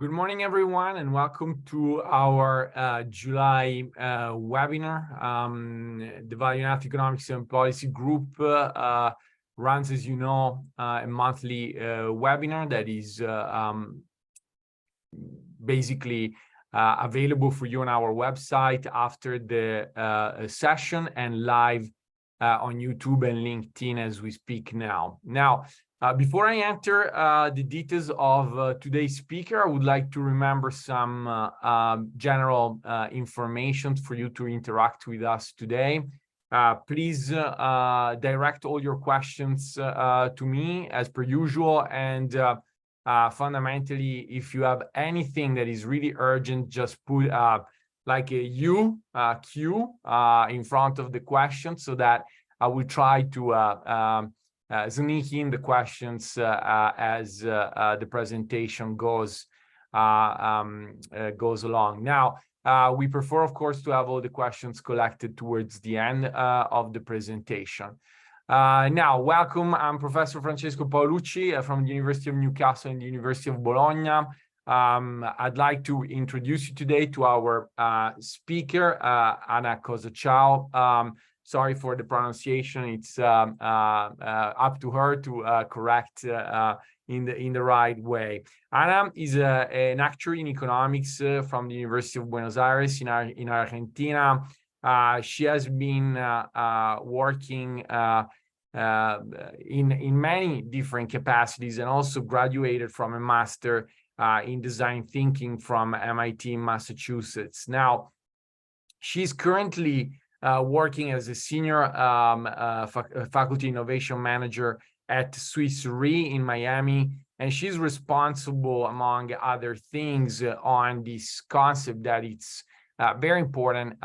Good morning, everyone, and welcome to our July webinar. The Value and Health Economics and Policy Group runs, as you know, a monthly webinar that is basically available for you on our website after the session and live on YouTube and LinkedIn as we speak now. Before I enter the details of today's speaker, I would like to remember some general information for you to interact with us today. Please direct all your questions to me as per usual. And fundamentally, if you have anything that is really urgent, just put like a Q in front of the question so that I will try to sneak in the questions as the presentation goes along. Now, we prefer, of course, to have all the questions collected towards the end of the presentation. Now, welcome. I'm Professor Francesco Paolucci from the University of Newcastle and the University of Bologna. I'd like to introduce you today to our speaker, Anna Cosa. Sorry for the pronunciation. It's up to her to correct in the right way. Anna is an actuary in economics from the University of Buenos Aires in Argentina. She has been working in many different capacities and also graduated from a master in design thinking from MIT in Massachusetts. Now, she's currently working as a senior faculty innovation manager at Swiss Re in Miami, and she's responsible, among other things, on this concept that it's very important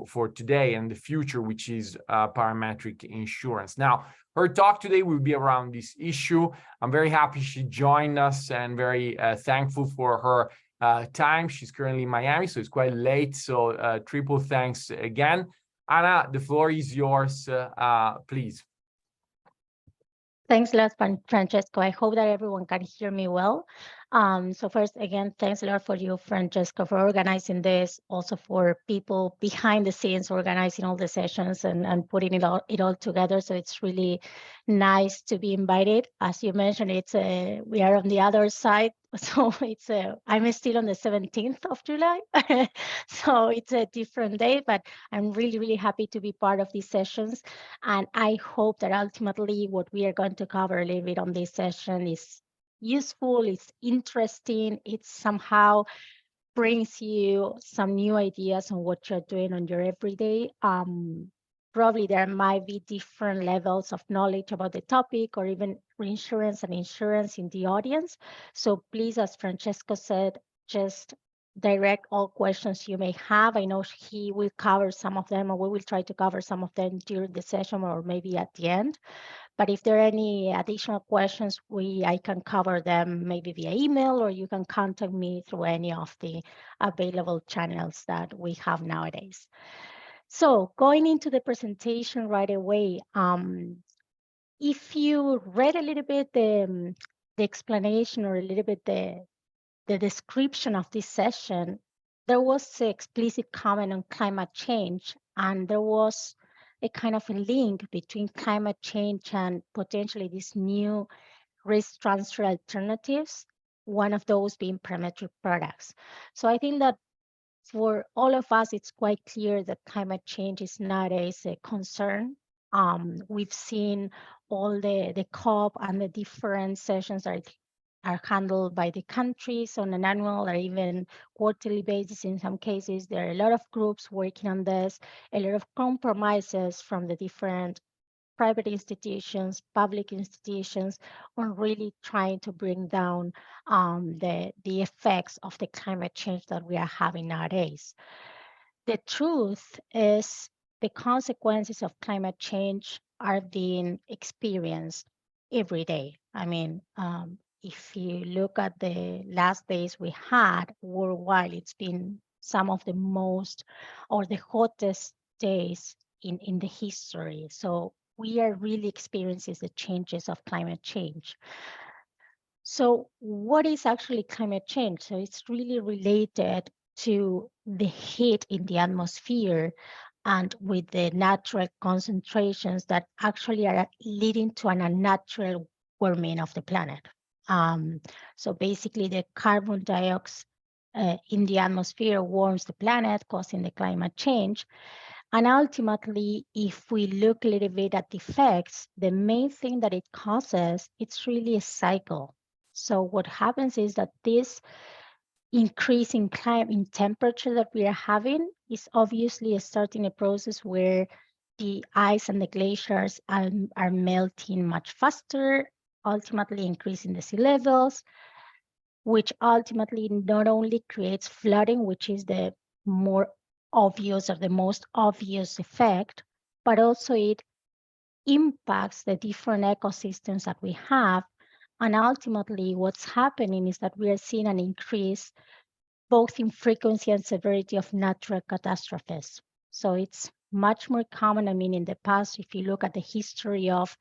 for today and the future, which is parametric insurance. Now, her talk today will be around this issue. I'm very happy she joined us and very thankful for her time. She's currently in Miami, so it's quite late. So triple thanks again. Anna, the floor is yours, please. Thanks a lot, Francesco. I hope that everyone can hear me well. So first, again, thanks a lot for you, Francesco, for organizing this, also for people behind the scenes organizing all the sessions and putting it all together. So it's really nice to be invited. As you mentioned, we are on the other side. So I'm still on the 17th of July. So it's a different day, but I'm really, really happy to be part of these sessions. And I hope that ultimately what we are going to cover a little bit on this session is useful, it's interesting, it somehow brings you some new ideas on what you're doing on your everyday. Probably there might be different levels of knowledge about the topic or even reinsurance and insurance in the audience. So please, as Francesco said, just direct all questions you may have. I know he will cover some of them, or we will try to cover some of them during the session or maybe at the end. But if there are any additional questions, I can cover them maybe via email, or you can contact me through any of the available channels that we have nowadays. So going into the presentation right away, if you read a little bit the explanation or a little bit the description of this session, there was an explicit comment on climate change, and there was a kind of a link between climate change and potentially these new risk transfer alternatives, one of those being parametric products. So I think that for all of us, it's quite clear that climate change is nowadays a concern. We've seen all the COP and the different sessions are handled by the countries on an annual or even quarterly basis. In some cases, there are a lot of groups working on this, a lot of compromises from the different private institutions, public institutions, on really trying to bring down the effects of the climate change that we are having nowadays. The truth is the consequences of climate change are being experienced every day. I mean, if you look at the last days we had worldwide, it's been some of the most or the hottest days in the history. So we are really experiencing the changes of climate change. So what is actually climate change? So it's really related to the heat in the atmosphere and with the natural concentrations that actually are leading to an unnatural warming of the planet. So basically the carbon dioxide in the atmosphere warms the planet, causing the climate change. And ultimately, if we look a little bit at the effects, the main thing that it causes, it's really a cycle. So what happens is that this increase in climate in temperature that we are having is obviously starting a process where the ice and the glaciers are melting much faster, ultimately increasing the sea levels, which ultimately not only creates flooding, which is the more obvious or the most obvious effect, but also it impacts the different ecosystems that we have. And ultimately, what's happening is that we are seeing an increase both in frequency and severity of natural catastrophes. So it's much more common. I mean, in the past, if you look at the history of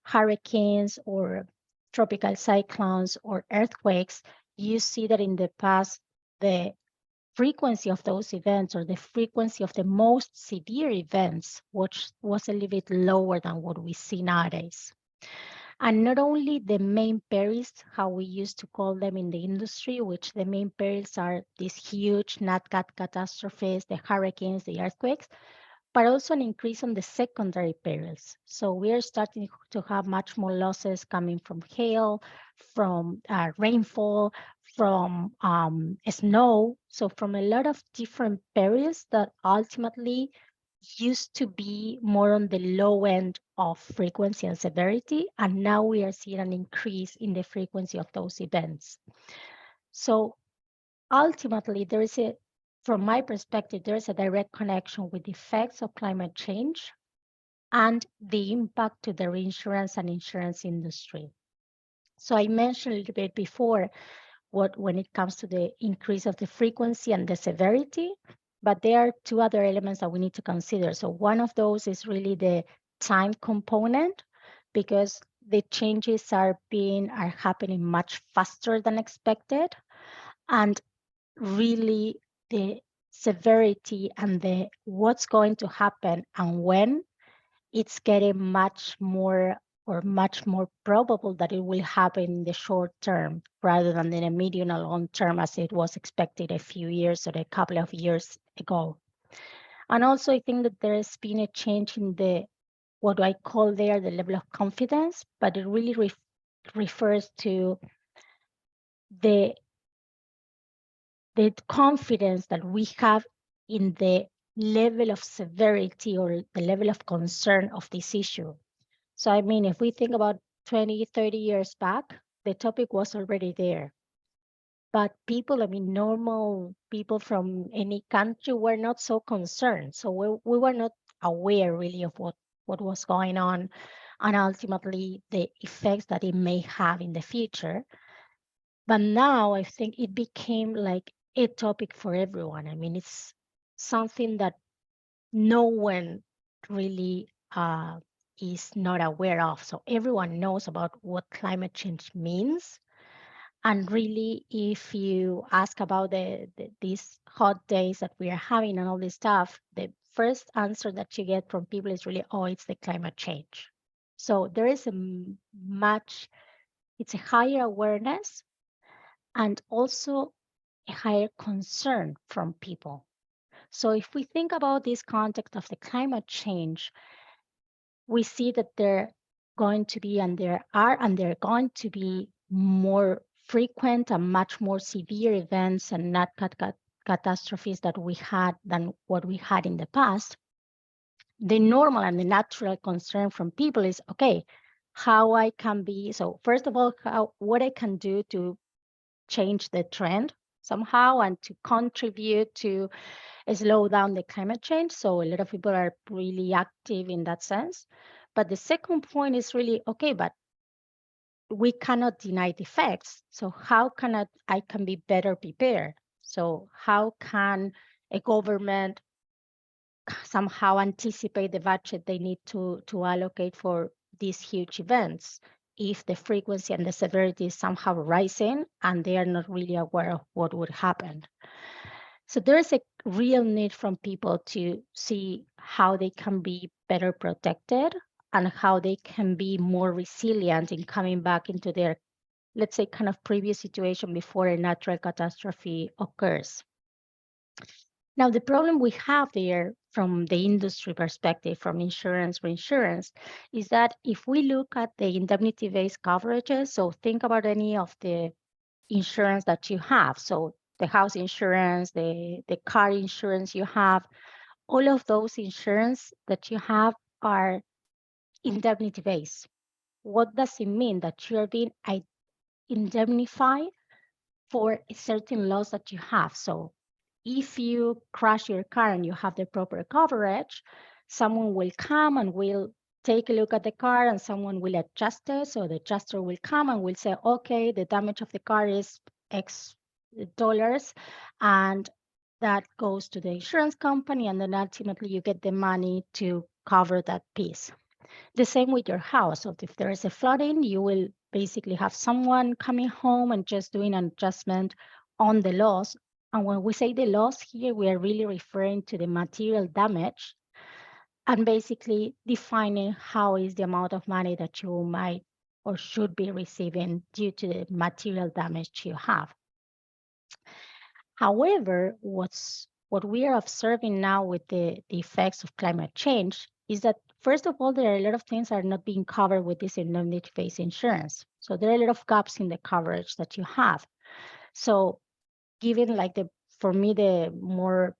hurricanes or tropical cyclones or earthquakes, you see that in the past, the frequency of those events or the frequency of the most severe events, which was a little bit lower than what we see nowadays. And not only the main perils, how we used to call them in the industry, which the main perils are these huge NatCat catastrophes, the hurricanes, the earthquakes, but also an increase on the secondary perils. So we are starting to have much more losses coming from hail, from rainfall, from snow. So from a lot of different perils that ultimately used to be more on the low end of frequency and severity, and now we are seeing an increase in the frequency of those events. So ultimately, from my perspective, there is a direct connection with the effects of climate change and the impact to the reinsurance and insurance industry. So I mentioned a little bit before when it comes to the increase of the frequency and the severity, but there are two other elements that we need to consider. So one of those is really the time component, because the changes are happening much faster than expected. And really the severity and the what's going to happen and when, it's getting much more probable that it will happen in the short term rather than in a medium or long term as it was expected a few years or a couple of years ago. And also I think that there has been a change in what I call there the level of confidence, but it really refers to the confidence that we have in the level of severity or the level of concern of this issue. So, I mean, if we think about 20, 30 years back, the topic was already there. But people, I mean, normal people from any country were not so concerned. So we were not aware really of what was going on and ultimately the effects that it may have in the future. But now I think it became like a topic for everyone. I mean, it's something that no one really is not aware of. So everyone knows about what climate change means. And really, if you ask about these hot days that we are having and all this stuff, the first answer that you get from people is really, oh, it's the climate change. So there is it's a higher awareness and also a higher concern from people. So if we think about this context of the climate change, we see that there going to be and there are going to be more frequent and much more severe events and not catastrophes that we had than what we had in the past. The normal and the natural concern from people is, okay, how I can be, so first of all, what I can do to change the trend somehow and to contribute to slow down the climate change. So a lot of people are really active in that sense. But the second point is really, okay, but we cannot deny the effects. So how can I can be better prepared? So how can a government somehow anticipate the budget they need to allocate for these huge events? if the frequency and the severity is somehow rising and they are not really aware of what would happen. So there is a real need from people to see how they can be better protected and how they can be more resilient in coming back into their, let's say, kind of previous situation before a natural catastrophe occurs. Now, the problem we have there from the industry perspective, from insurance, reinsurance, is that if we look at the indemnity-based coverages, so think about any of the insurance that you have. So the house insurance, the car insurance you have, all of those insurance that you have are indemnity-based. What does it mean? That you're being indemnified for a certain loss that you have. So if you crash your car and you have the proper coverage, someone will come and will take a look at the car and someone will adjust it. So the adjuster will come and will say, okay, the damage of the car is X dollars, and that goes to the insurance company, and then ultimately you get the money to cover that piece. The same with your house. So if there is a flooding, you will basically have someone coming home and just doing an adjustment on the loss. And when we say the loss here, we are really referring to the material damage and basically defining how is the amount of money that you might or should be receiving due to the material damage you have. However, what we are observing now with the effects of climate change is that, first of all, there are a lot of things that are not being covered with this indemnity-based insurance. So there are a lot of gaps in the coverage that you have. So given for me, the more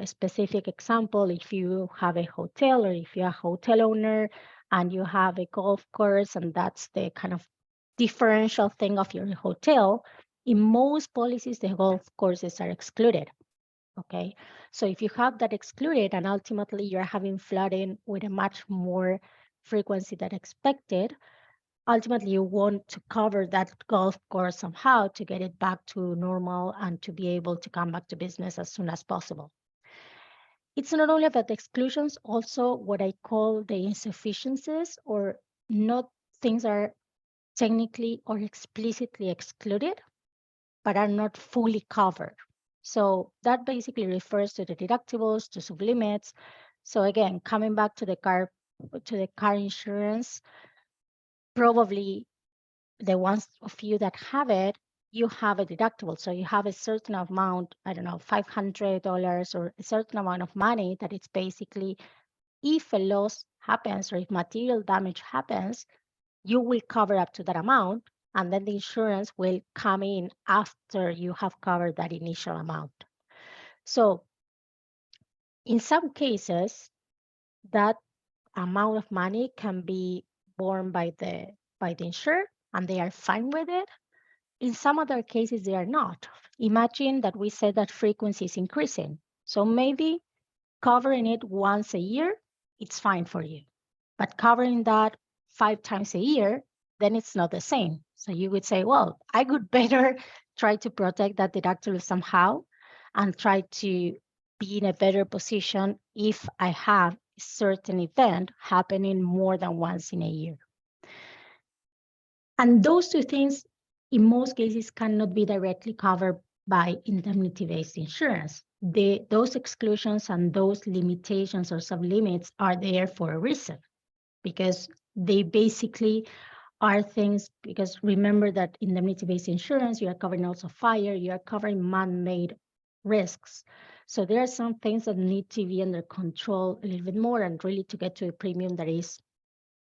specific example, if you have a hotel or if you're a hotel owner and you have a golf course and that's the kind of differential thing of your hotel, in most policies, the golf courses are excluded. Okay, so if you have that excluded and ultimately you're having flooding with a much more frequency than expected, ultimately you want to cover that golf course somehow to get it back to normal and to be able to come back to business as soon as possible. It's not only about the exclusions, also what I call the insufficiencies, or not things are technically or explicitly excluded, but are not fully covered. So that basically refers to the deductibles, to sublimits. So again, coming back to the car insurance, probably the ones of you that have it, you have a deductible. So you have a certain amount, I don't know, $500 or a certain amount of money that it's basically, if a loss happens or if material damage happens, you will cover up to that amount, and then the insurance will come in after you have covered that initial amount. So in some cases, that amount of money can be borne by the insured and they are fine with it. In some other cases, they are not. Imagine that we said that frequency is increasing. So maybe covering it once a year, it's fine for you. But covering that 5 times a year, then it's not the same. So you would say, well, I could better try to protect that deductible somehow and try to be in a better position if I have a certain event happening more than once in a year. And those two things, in most cases, cannot be directly covered by indemnity-based insurance. Those exclusions and those limitations or sublimits are there for a reason, because they basically are things, because remember that indemnity-based insurance, you are covering also fire, you are covering man-made risks. So there are some things that need to be under control a little bit more and really to get to a premium that is,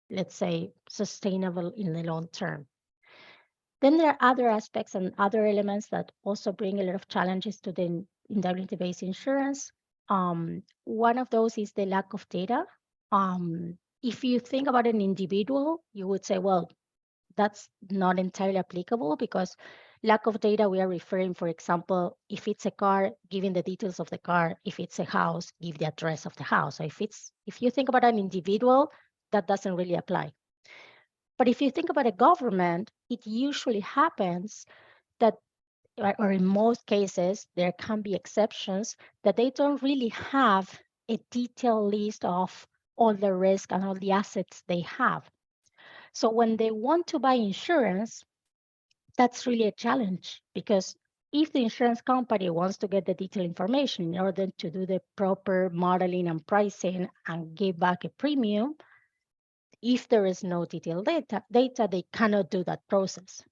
let's say, sustainable in the long term. Then there are other aspects and other elements that also bring a lot of challenges to the indemnity-based insurance. One of those is the lack of data. If you think about an individual, you would say, well, that's not entirely applicable, because lack of data, we are referring, for example, if it's a car, giving the details of the car. If it's a house, give the address of the house. So if you think about an individual, that doesn't really apply. But if you think about a government, it usually happens that, or in most cases, there can be exceptions, that they don't really have a detailed list of all the risk and all the assets they have. So when they want to buy insurance, that's really a challenge, because if the insurance company wants to get the detailed information in order to do the proper modeling and pricing and give back a premium, if there is no detailed data, they cannot do that process.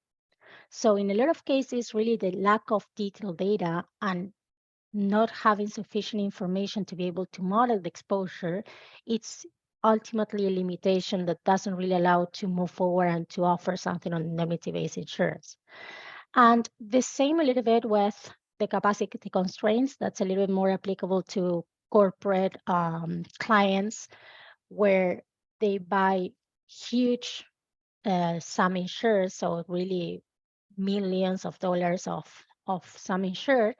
So in a lot of cases, really the lack of detailed data and not having sufficient information to be able to model the exposure, it's ultimately a limitation that doesn't really allow to move forward and to offer something on indemnity-based insurance. And the same a little bit with the capacity constraints. That's a little bit more applicable to corporate clients, where they buy huge sum insured, so really millions of dollars of sum insured.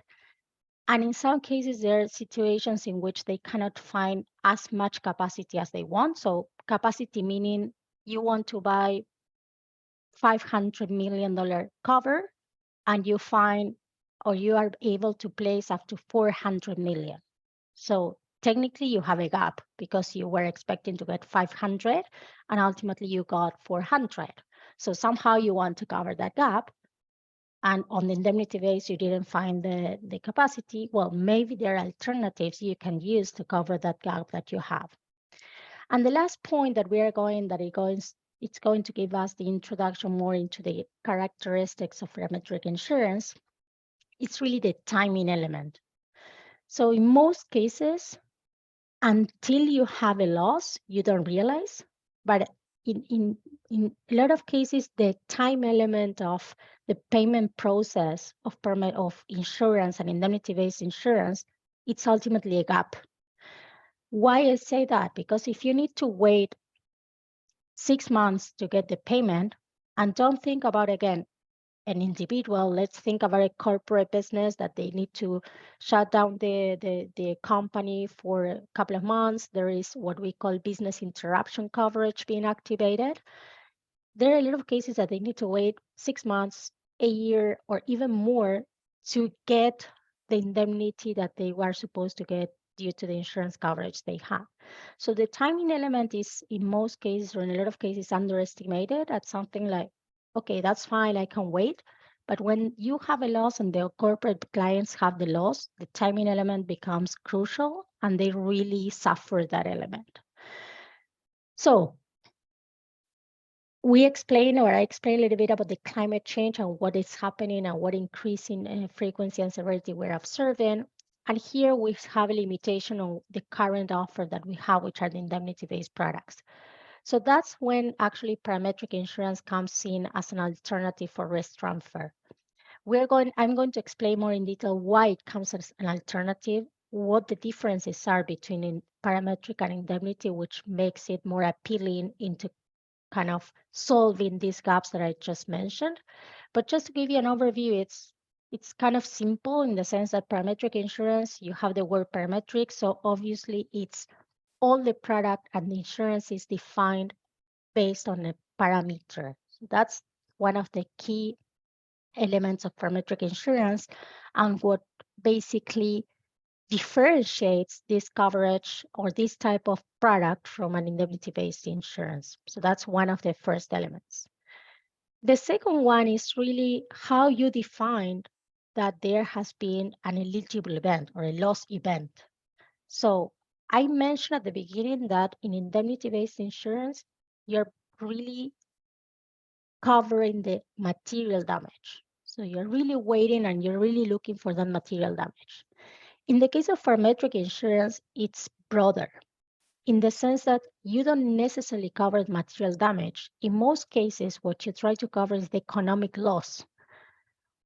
And in some cases, there are situations in which they cannot find as much capacity as they want. So capacity meaning you want to buy $500 million cover, and you find, or you are able to place up to 400 million. So technically you have a gap because you were expecting to get 500 and ultimately you got 400. So somehow you want to cover that gap. And on the indemnity base, you didn't find the capacity. Well, maybe there are alternatives you can use to cover that gap that you have. And the last point that we are going, it's going to give us the introduction more into the characteristics of parametric insurance. It's really the timing element. So in most cases, until you have a loss, you don't realize. But in a lot of cases, the time element of the payment process of insurance and indemnity-based insurance, it's ultimately a gap. Why I say that? Because if you need to wait 6 months to get the payment, and don't think about, again, an individual, let's think about a corporate business that they need to shut down the company for a couple of months. There is what we call business interruption coverage being activated. There are a lot of cases that they need to wait 6 months, a year, or even more to get the indemnity that they were supposed to get due to the insurance coverage they have. So the timing element is, in most cases, or in a lot of cases, underestimated at something like, okay, that's fine, I can wait. But when you have a loss and the corporate clients have the loss, the timing element becomes crucial and they really suffer that element. So I explain a little bit about the climate change and what is happening and what increasing frequency and severity we're observing. And here we have a limitation on the current offer that we have, which are the indemnity-based products. So that's when actually parametric insurance comes in as an alternative for risk transfer. I'm going to explain more in detail why it comes as an alternative, what the differences are between parametric and indemnity, which makes it more appealing into kind of solving these gaps that I just mentioned. But just to give you an overview, it's kind of simple in the sense that parametric insurance, you have the word parametric. So obviously it's all the product and the insurance is defined based on a parameter. So that's one of the key elements of parametric insurance and what basically differentiates this coverage or this type of product from an indemnity-based insurance. So that's one of the first elements. The second one is really how you define that there has been an eligible event or a loss event. So I mentioned at the beginning that in indemnity-based insurance, you're really covering the material damage. So you're really waiting and you're really looking for that material damage. In the case of parametric insurance, it's broader in the sense that you don't necessarily cover material damage. In most cases, what you try to cover is the economic loss,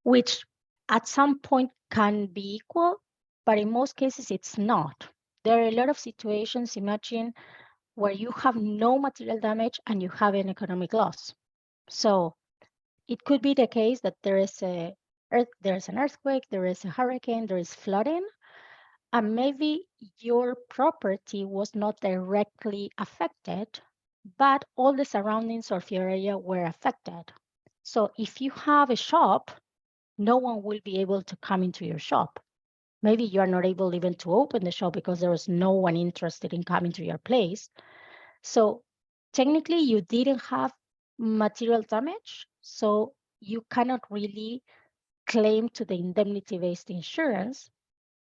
which at some point can be equal, but in most cases, it's not. There are a lot of situations, imagine, where you have no material damage and you have an economic loss. So it could be the case that there's an earthquake, there is a hurricane, there is flooding, and maybe your property was not directly affected, but all the surroundings of your area were affected. So if you have a shop, no one will be able to come into your shop. Maybe you are not able even to open the shop because there was no one interested in coming to your place. So technically you didn't have material damage, so you cannot really claim to the indemnity-based insurance.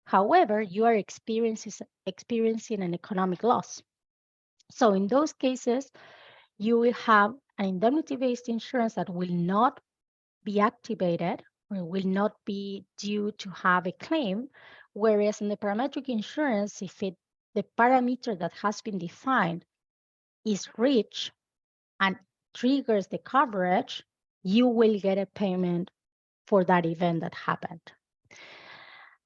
However, you are experiencing an economic loss. So in those cases, you will have an indemnity-based insurance that will not be activated or will not be due to have a claim, whereas in the parametric insurance, if the parameter that has been defined is reached and triggers the coverage, you will get a payment for that event that happened.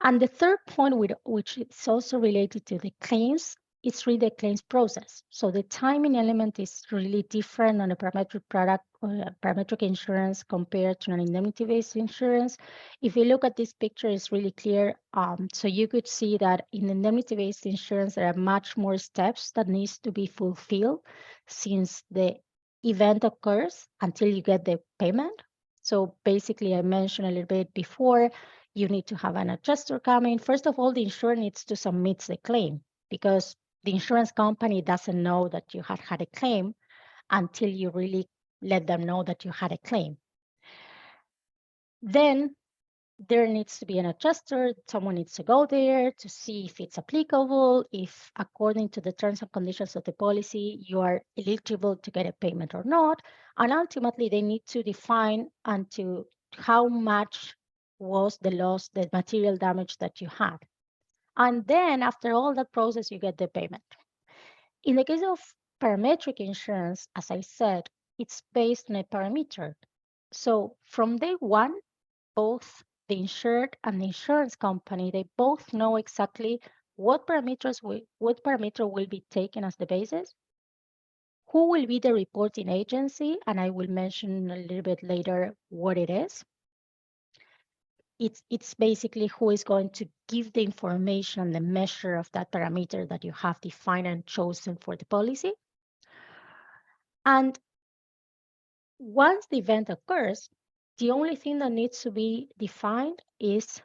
And the third point, which is also related to the claims, it's really the claims process. So the timing element is really different on a parametric product or a parametric insurance compared to an indemnity-based insurance. If you look at this picture, it's really clear. So you could see that in indemnity-based insurance, there are much more steps that needs to be fulfilled since the event occurs until you get the payment. So basically, I mentioned a little bit before, you need to have an adjuster come in. First of all, the insurer needs to submit the claim because the insurance company doesn't know that you had a claim until you really let them know that you had a claim. Then there needs to be an adjuster. Someone needs to go there to see if it's applicable, if according to the terms and conditions of the policy, you are eligible to get a payment or not. And ultimately, they need to define and to how much was the loss, the material damage that you had. And then after all that process, you get the payment. In the case of parametric insurance, as I said, it's based on a parameter. So from day one, both the insured and the insurance company, they both know exactly what parameter will be taken as the basis, who will be the reporting agency, and I will mention a little bit later what it is. It's basically who is going to give the information, the measure of that parameter that you have defined and chosen for the policy. And once the event occurs, the only thing that needs to be defined is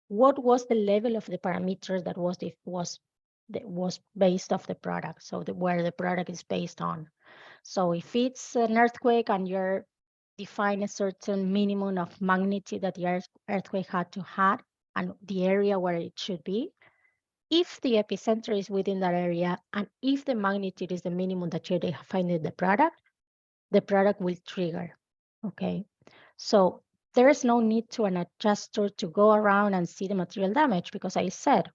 what was the level of the parameter that was based off the product, so where the product is based on. So if it's an earthquake and you're define a certain minimum of magnitude that the earthquake had to have and the area where it should be, if the epicenter is within that area and if the magnitude is the minimum that you define in the product will trigger, okay? So there is no need to an adjuster to go around and see the material damage because I said,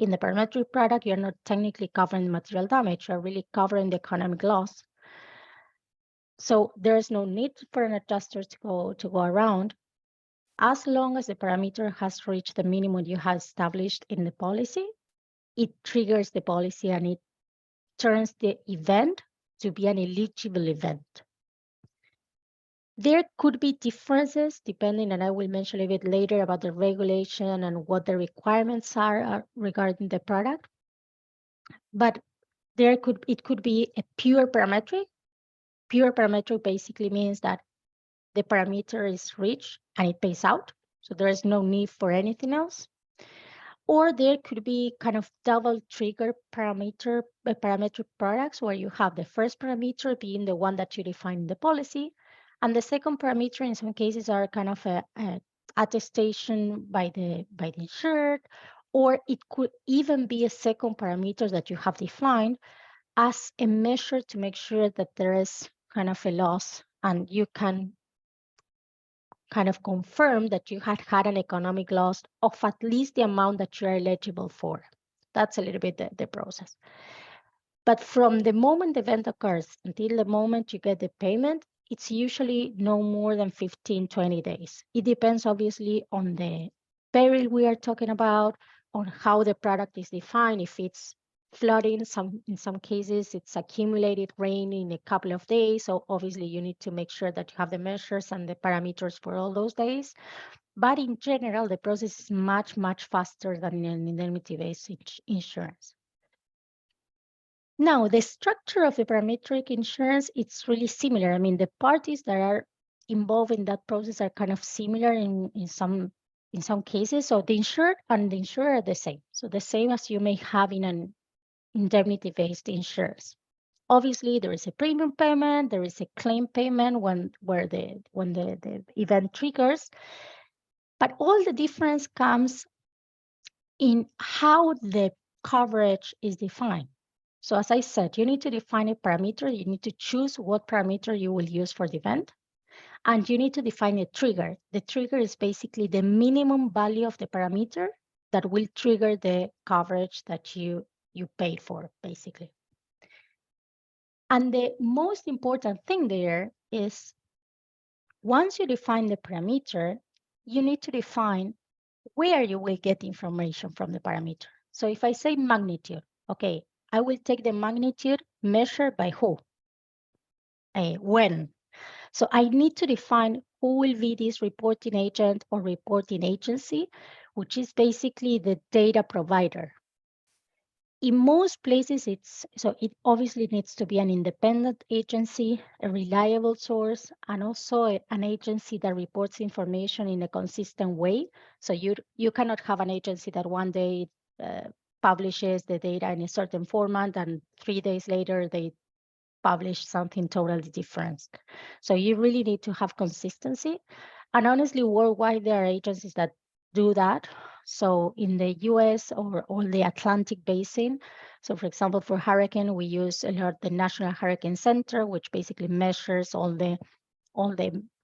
in the parametric product, you're not technically covering the material damage, you're really covering the economic loss. So there is no need for an adjuster to go around as long as the parameter has reached the minimum you have established in the policy. It triggers the policy and it turns the event to be an eligible event. There could be differences depending, and I will mention a bit later about the regulation and what the requirements are regarding the product. But it could be a pure parametric. Pure parametric basically means that the parameter is reached and it pays out. So there is no need for anything else. Or there could be kind of double trigger parametric products where you have the first parameter being the one that you define in the policy. And the second parameter in some cases are kind of a attestation by the insured, or it could even be a second parameter that you have defined as a measure to make sure that there is kind of a loss and you can kind of confirm that you had an economic loss of at least the amount that you are eligible for. That's a little bit the process. But from the moment the event occurs until the moment you get the payment, it's usually no more than 15, 20 days. It depends obviously on the peril we are talking about, on how the product is defined. If it's flooding, in some cases, it's accumulated rain in a couple of days. So obviously you need to make sure that you have the measures and the parameters for all those days. But in general, the process is much, much faster than an indemnity-based insurance. Now, the structure of the parametric insurance, it's really similar. I mean, the parties that are involved in that process are kind of similar in some cases. So the insured and the insurer are the same. So the same as you may have in an indemnity-based insurance. obviously there is a premium payment, there is a claim payment when the event triggers, but all the difference comes in how the coverage is defined. So as I said, you need to define a parameter, you need to choose what parameter you will use for the event, and you need to define a trigger. The trigger is basically the minimum value of the parameter that will trigger the coverage that you paid for, basically. And the most important thing there is once you define the parameter, you need to define where you will get information from the parameter. So if I say magnitude, okay, I will take the magnitude measured by who? When? So I need to define who will be this reporting agent or reporting agency, which is basically the data provider. In most places, it obviously needs to be an independent agency, a reliable source, and also an agency that reports information in a consistent way. So you cannot have an agency that one day publishes the data in a certain format and 3 days later they publish something totally different. So you really need to have consistency. And honestly, worldwide, there are agencies that do that. So in the US or the Atlantic basin, so for example, for hurricane, we use a lot the National Hurricane Center, which basically measures all the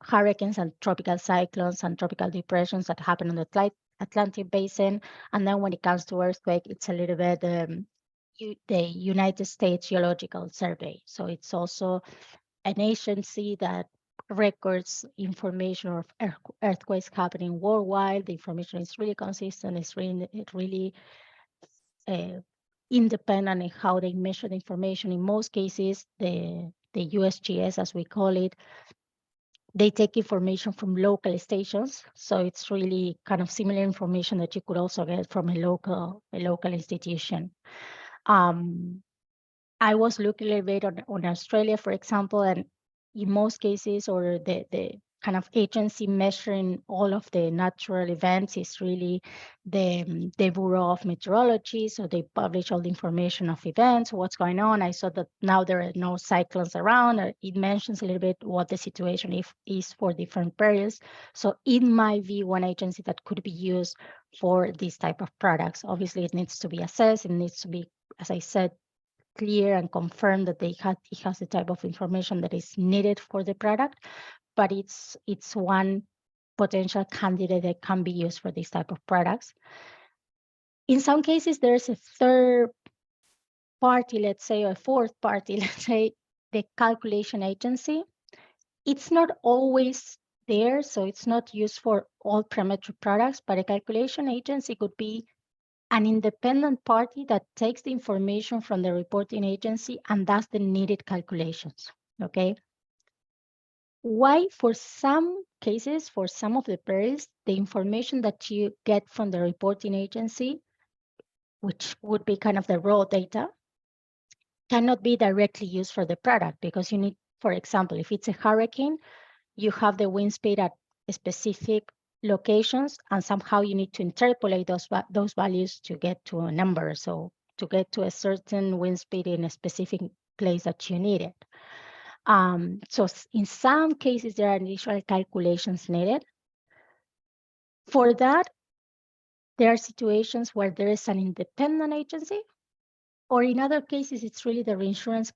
hurricanes and tropical cyclones and tropical depressions that happen on the Atlantic basin. And then when it comes to earthquake, it's a little bit the United States Geological Survey. So it's also an agency that records information of earthquakes happening worldwide. The information is really consistent. It's really independent in how they measure the information. In most cases, the USGS, as we call it, they take information from local stations. So it's really kind of similar information that you could also get from a local institution. I was looking a little bit on Australia, for example, and in most cases, or the kind of agency measuring all of the natural events is really the Bureau of Meteorology. So they publish all the information of events, what's going on. I saw that now there are no cyclones around. It mentions a little bit what the situation is for different periods. So in my view, one agency that could be used for this type of products. Obviously, it needs to be assessed. It needs to be, as I said, clear and confirm that it has the type of information that is needed for the product, but it's one potential candidate that can be used for this type of products. In some cases, there's a third party, let's say, or a fourth party, let's say, the calculation agency. It's not always there, so it's not used for all parametric products, but a calculation agency could be an independent party that takes the information from the reporting agency and does the needed calculations, okay? Why? For some cases, for some of the perils, the information that you get from the reporting agency, which would be kind of the raw data, cannot be directly used for the product because you need, for example, if it's a hurricane, you have the wind speed at specific locations, and somehow you need to interpolate those values to get to a number. So to get to a certain wind speed in a specific place that you need it. So in some cases, there are initial calculations needed. For that, there are situations where there is an independent agency, or in other cases, it's really the reinsurance.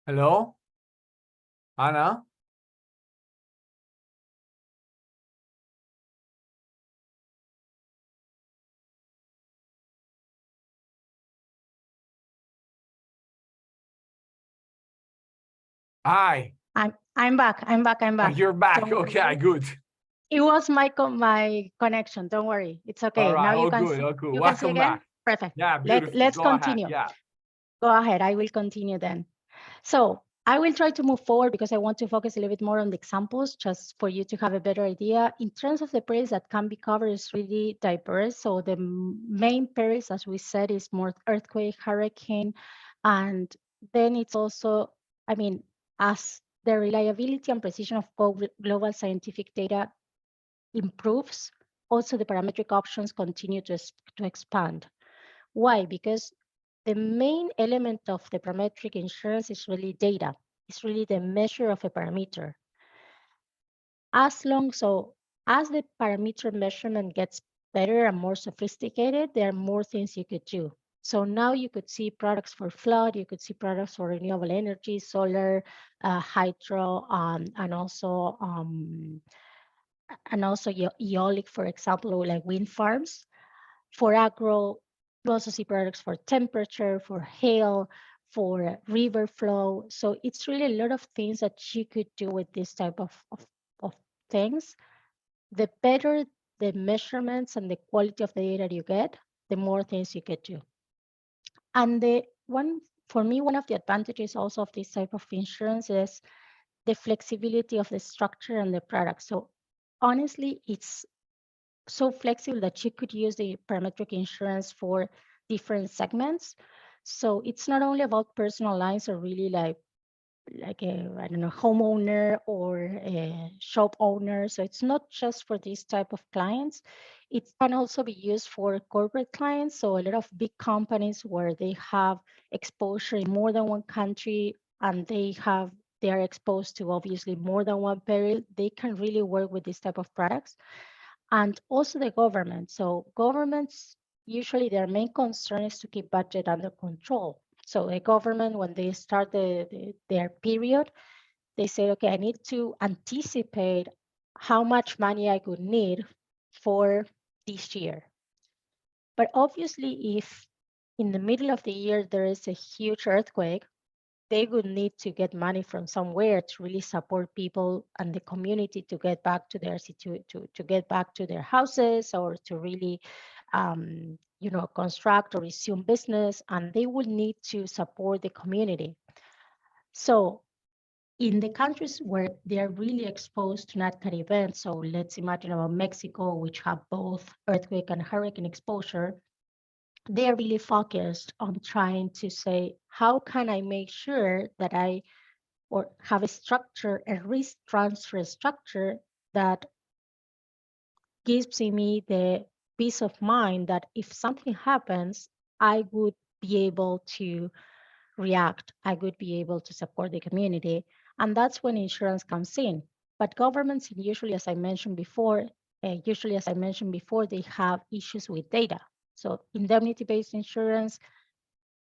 Hello? Anna? Hi. I'm back. Oh, you're back. Okay, good. It was my connection. Don't worry. It's okay. All right. Now you Oh, can good. see. Oh, cool. You can see Welcome again? back. Perfect. Yeah, beautiful. Let's Go continue. ahead. Yeah. Go ahead. I will continue then. So I will try to move forward because I want to focus a little bit more on the examples, just for you to have a better idea. In terms of the perils that can be covered, is really diverse. So the main perils, as we said, is more earthquake, hurricane, and then it's also, I mean, as the reliability and precision of global scientific data improves, also the parametric options continue to expand. Why? Because the main element of the parametric insurance is really data. It's really the measure of a parameter. As the parameter measurement gets better and more sophisticated, there are more things you could do. So now you could see products for flood, you could see products for renewable energy, solar, hydro, and also eolic, for example, like wind farms. For agro, you also see products for temperature, for hail, for river flow. So it's really a lot of things that you could do with this type of things. The better the measurements and the quality of the data you get, the more things you could do. And for me, one of the advantages also of this type of insurance is the flexibility of the structure and the product. So honestly, it's so flexible that you could use the parametric insurance for different segments. So it's not only about personal lines or really like a, I don't know, homeowner or a shop owner. So it's not just for this type of clients. It can also be used for corporate clients. So a lot of big companies where they have exposure in more than one country and they are exposed to obviously more than one peril, they can really work with this type of products. And also the government. So governments, usually their main concern is to keep budget under control. So a government, when they start their period, they say, okay, I need to anticipate how much money I could need for this year. But obviously, if in the middle of the year there is a huge earthquake, they would need to get money from somewhere to really support people and the community to get back to their to get back to their houses, or to really construct or resume business, and they will need to support the community. So in the countries where they are really exposed to natural events, so let's imagine about Mexico, which have both earthquake and hurricane exposure, they are really focused on trying to say, how can I make sure that I or have a structure, a risk transfer structure that gives me the peace of mind that if something happens, I would be able to react, I would be able to support the community. And that's when insurance comes in. But governments, usually, as I mentioned before, they have issues with data. So indemnity-based insurance,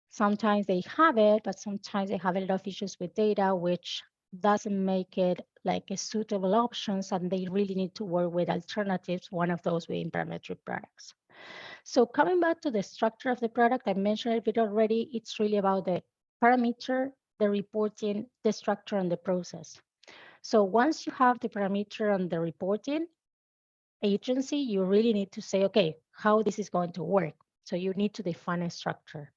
sometimes they have it, but sometimes they have a lot of issues with data, which doesn't make it like a suitable options, and they really need to work with alternatives, one of those being parametric products. So coming back to the structure of the product, I mentioned a bit already, it's really about the parameter, the reporting, the structure, and the process. So once you have the parameter and the reporting agency, you really need to say, okay, how this is going to work. So you need to define a structure.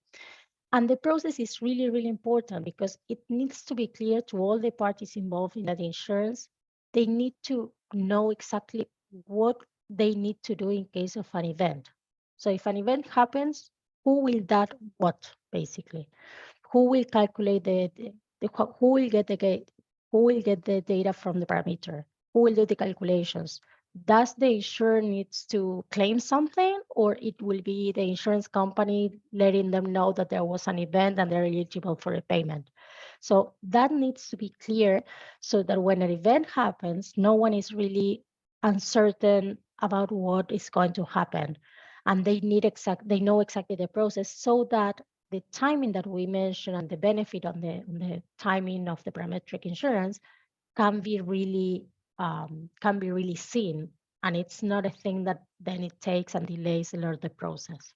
And the process is really, really important because it needs to be clear to all the parties involved in that insurance. They need to know exactly what they need to do in case of an event. So if an event happens, who will that what, basically? Who will calculate who will get the data from the parameter? Who will do the calculations? Does the insurer needs to claim something, or it will be the insurance company letting them know that there was an event and they're eligible for a payment? So that needs to be clear so that when an event happens, no one is really uncertain about what is going to happen. And they know exactly the process so that the timing that we mentioned and the benefit on the timing of the parametric insurance can be really seen, and it's not a thing that then it takes and delays a lot of the process.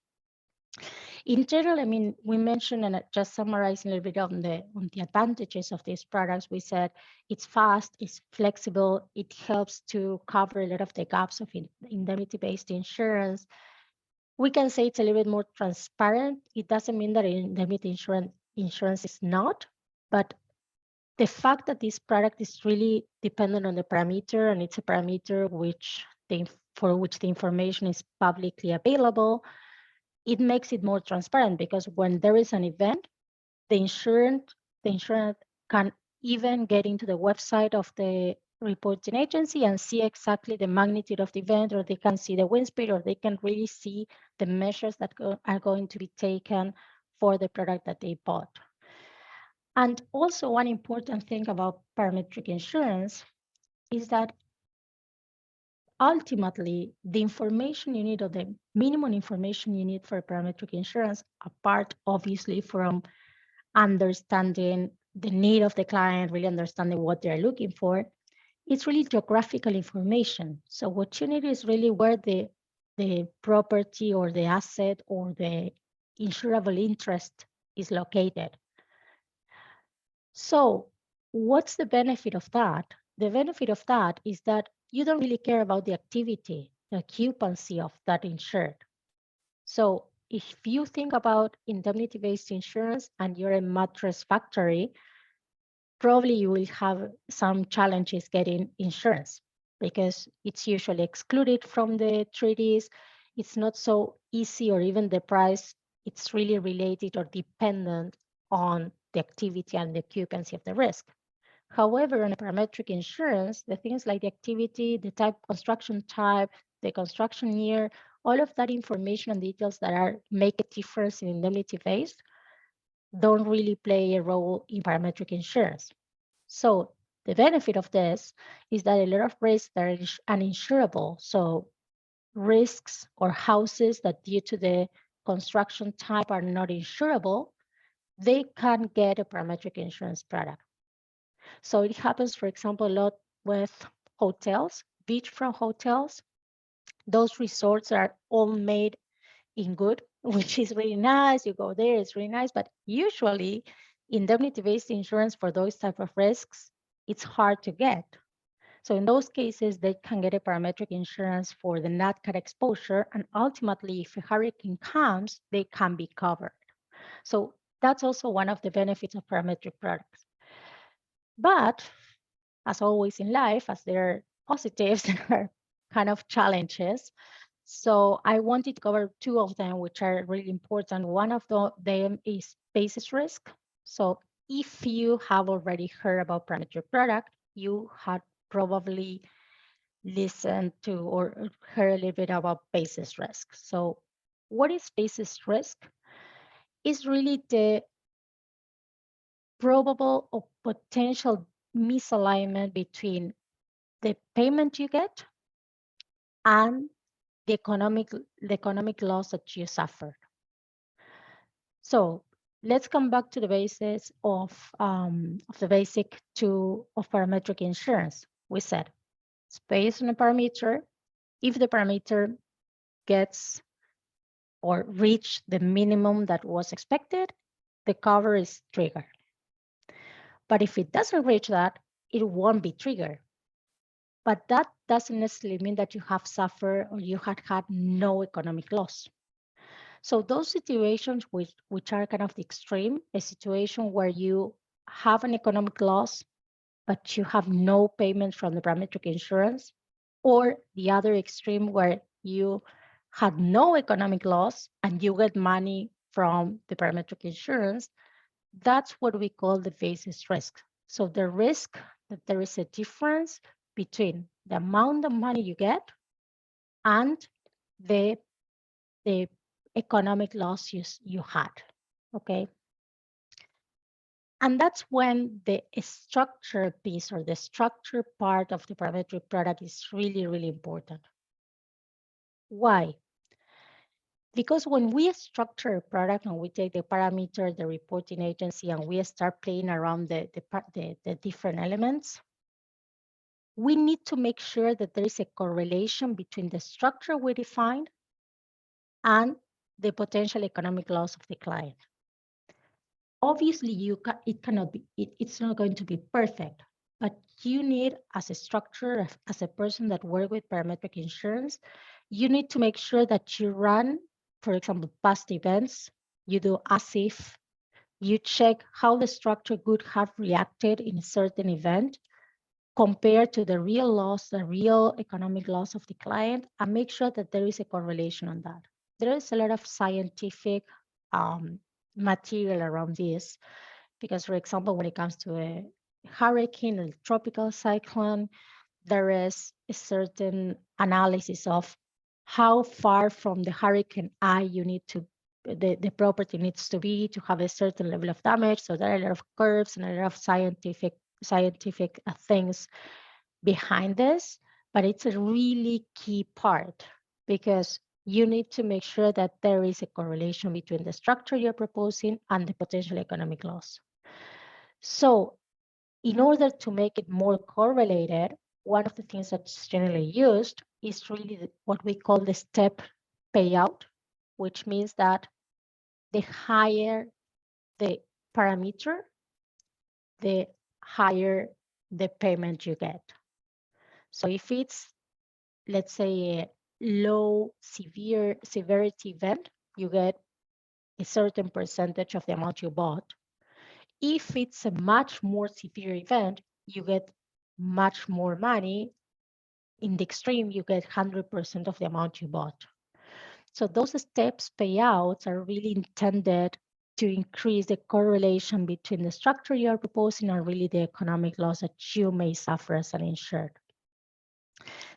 In general, I mean, we mentioned, and just summarizing a little bit on the advantages of these products, we said it's fast, it's flexible, it helps to cover a lot of the gaps of indemnity-based insurance. We can say it's a little bit more transparent. It doesn't mean that indemnity insurance is not, but the fact that this product is really dependent on the parameter, and it's a parameter for which the information is publicly available, it makes it more transparent, because when there is an event, the insurance can even get into the website of the reporting agency and see exactly the magnitude of the event, or they can see the wind speed, or they can really see the measures that are going to be taken for the product that they bought. And also, one important thing about parametric insurance is that ultimately the information you need, or the minimum information you need for parametric insurance, apart obviously from understanding the need of the client, really understanding what they're looking for, it's really geographical information. So what you need is really where the property or the asset or the insurable interest is located. So what's the benefit of that? The benefit of that is that you don't really care about the activity, the occupancy of that insured. So if you think about indemnity-based insurance and you're a mattress factory, probably you will have some challenges getting insurance, because it's usually excluded from the treaties. It's not so easy, or even the price, it's really related or dependent on the activity and the occupancy of the risk. However, on a parametric insurance, the things like the activity, the type, construction type, the construction year, all of that information and details that make a difference in indemnity-based don't really play a role in parametric insurance. So the benefit of this is that a lot of risks that are uninsurable, so risks or houses that due to the construction type are not insurable, they can get a parametric insurance product. So it happens, for example, a lot with hotels, beachfront hotels. Those resorts are all made in good, which is really nice. You go there, it's really nice. But usually, indemnity-based insurance for those type of risks, it's hard to get. So in those cases, they can get a parametric insurance for the nat cat exposure, and ultimately, if a hurricane comes, they can be covered. So that's also one of the benefits of parametric products. But as always in life, as there are positives, there are kind of challenges. So I wanted to cover two of them, which are really important. One of them is basis risk. So if you have already heard about parametric product, you had probably listened to or heard a little bit about basis risk. So what is basis risk? It's really the probable or potential misalignment between the payment you get and the economic loss that you suffered. So let's come back to the basis of the basic two of parametric insurance. We said it's based on a parameter. If the parameter gets or reach the minimum that was expected, the cover is triggered. But if it doesn't reach that, it won't be triggered. But that doesn't necessarily mean that you have suffered or you had no economic loss. So those situations which are kind of the extreme, a situation where you have an economic loss, but you have no payment from the parametric insurance, or the other extreme where you had no economic loss and you get money from the parametric insurance, that's what we call the basis risk. So the risk that there is a difference between the amount of money you get and the economic loss you had, okay? And that's when the structure piece or the structure part of the parametric product is really, really important. Why? Because when we structure a product and we take the parameter, the reporting agency, and we start playing around the different elements, we need to make sure that there is a correlation between the structure we defined and the potential economic loss of the client. Obviously, it's not going to be perfect, but you need, as a structure, as a person that works with parametric insurance, you need to make sure that you run, for example, past events. You do as if You check how the structure would have reacted in a certain event compared to the real loss, the real economic loss of the client, and make sure that there is a correlation on that. There is a lot of scientific material around this, because, for example, when it comes to a hurricane or tropical cyclone, there is a certain analysis of how far from the hurricane eye you need to, the property needs to be to have a certain level of damage. So there are a lot of curves and a lot of scientific things behind this, but it's a really key part, because you need to make sure that there is a correlation between the structure you're proposing and the potential economic loss. So in order to make it more correlated, one of the things that's generally used is really what we call the step payout, which means that the higher the parameter, the higher the payment you get. So if it's, let's say, a low severity event, you get a certain percentage of the amount you bought. If it's a much more severe event, you get much more money. In the extreme, you get 100% of the amount you bought. So those steps payouts are really intended to increase the correlation between the structure you are proposing and really the economic loss that you may suffer as an insured.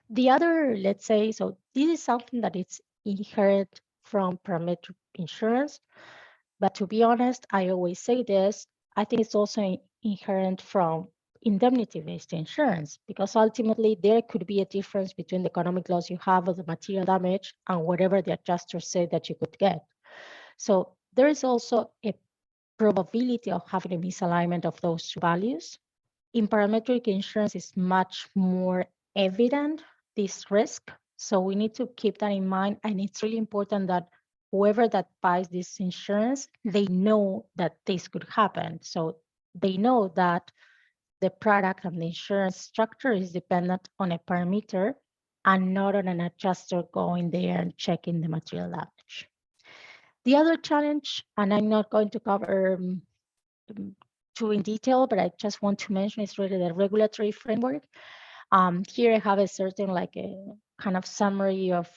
The other, let's say, so this is something that it's inherent from parametric insurance. But to be honest, I always say this, I think it's also inherent from indemnity-based insurance, because ultimately there could be a difference between the economic loss you have of the material damage and whatever the adjuster said that you could get. So there is also a probability of having a misalignment of those two values. In parametric insurance, is much more evident, this risk. So we need to keep that in mind. And it's really important that whoever that buys this insurance, they know that this could happen. So they know that the product and the insurance structure is dependent on a parameter and not on an adjuster going there and checking the material damage. The other challenge, and I'm not going to cover too in detail, but I just want to mention, is really the regulatory framework. Here I have a certain, like a kind of summary of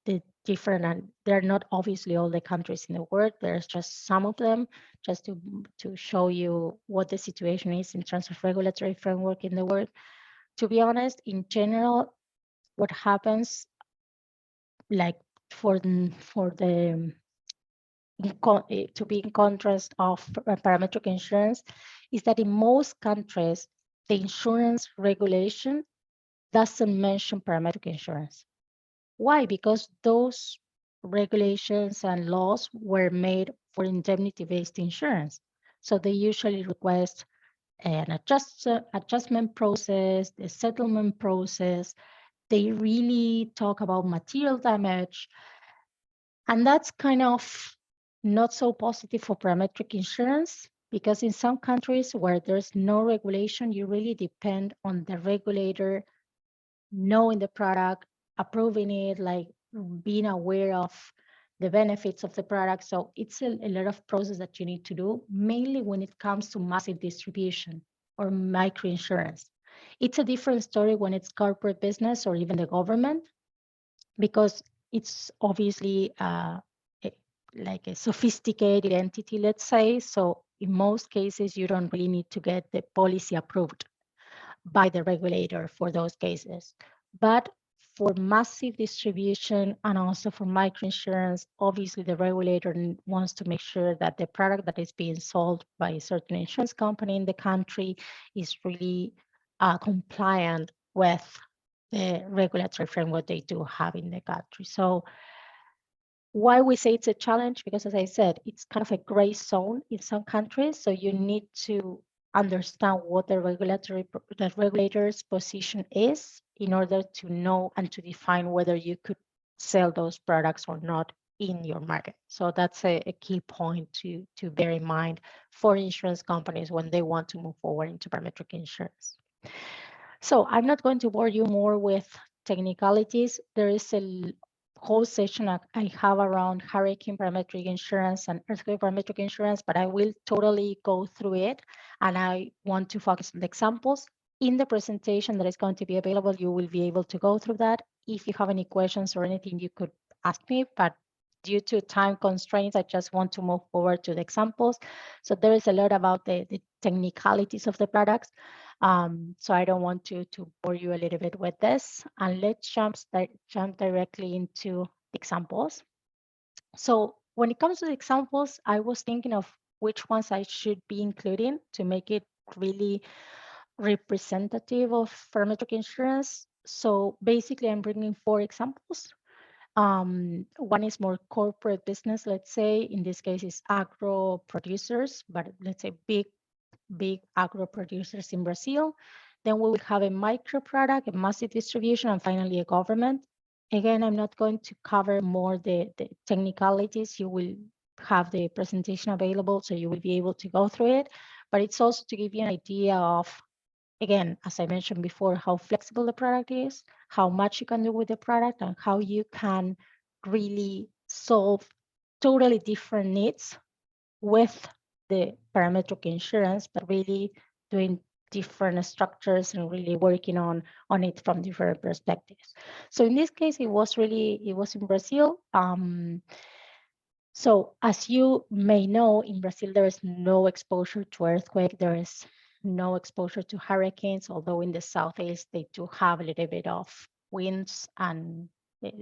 the different, and they're not obviously all the countries in the world, there's just some of them, just to show you what the situation is in terms of regulatory framework in the world. To be honest, in general, what happens, like for the to be in contrast of parametric insurance, is that in most countries, the insurance regulation doesn't mention parametric insurance. Why? Because those regulations and laws were made for indemnity-based insurance. So they usually request an adjustment process, the settlement process. They really talk about material damage. And that's kind of not so positive for parametric insurance, because in some countries where there's no regulation, you really depend on the regulator knowing the product, approving it, like being aware of the benefits of the product. So it's a lot of process that you need to do, mainly when it comes to massive distribution or microinsurance. It's a different story when it's corporate business or even the government, because it's obviously like a sophisticated entity, let's say. So in most cases, you don't really need to get the policy approved by the regulator for those cases. But for massive distribution and also for microinsurance, obviously the regulator wants to make sure that the product that is being sold by a certain insurance company in the country is really compliant with the regulatory framework they do have in the country. So why we say it's a challenge, because as I said, it's kind of a gray zone in some countries. So you need to understand what the regulator's position is in order to know and to define whether you could sell those products or not in your market. So that's a key point to bear in mind for insurance companies when they want to move forward into parametric insurance. So I'm not going to bore you more with technicalities. There is whole session I have around hurricane parametric insurance and earthquake parametric insurance, but I will totally go through it. And I want to focus on the examples. In the presentation that is going to be available, you will be able to go through that. If you have any questions or anything, you could ask me, but due to time constraints, I just want to move forward to the examples. So there is a lot about the technicalities of the products. So I don't want to bore you a little bit with this. And let's jump directly into examples. So when it comes to the examples, I was thinking of which ones I should be including to make it really representative of parametric insurance. So basically, I'm bringing 4 examples. One is more corporate business, let's say. In this case, is agro producers, but let's say big agro producers in Brazil. Then we will have a micro product, a massive distribution, and finally a government. Again, I'm not going to cover more the technicalities. You will have the presentation available, so you will be able to go through it. But it's also to give you an idea of, again, as I mentioned before, how flexible the product is, how much you can do with the product, and how you can really solve totally different needs with the parametric insurance, but really doing different structures and really working on it from different perspectives. So in this case, it was in Brazil. So as you may know, in Brazil, there is no exposure to earthquake. There is no exposure to hurricanes, although in the southeast, they do have a little bit of winds and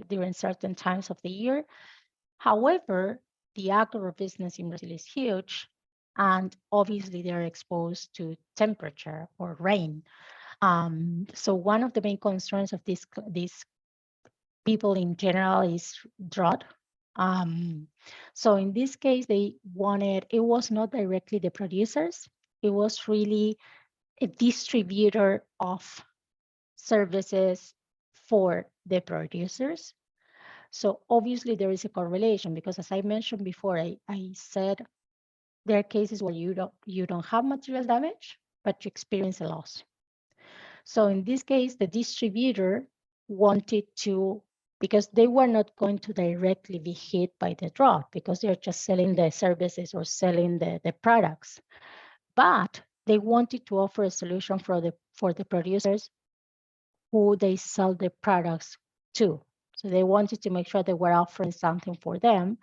during certain times of the year. However, the agro business in Brazil is huge, and obviously they're exposed to temperature or rain. So one of the main concerns of these people in general is drought. So in this case, they wanted, it was not directly the producers, it was really a distributor of services for the producers. So obviously there is a correlation because, as I mentioned before, I said there are cases where you don't have material damage, but you experience a loss. So in this case, the distributor wanted to, because they were not going to directly be hit by the drought because they're just selling the services or selling the products, but they wanted to offer a solution for the producers who they sell the products to. So they wanted to make sure they were offering something for them.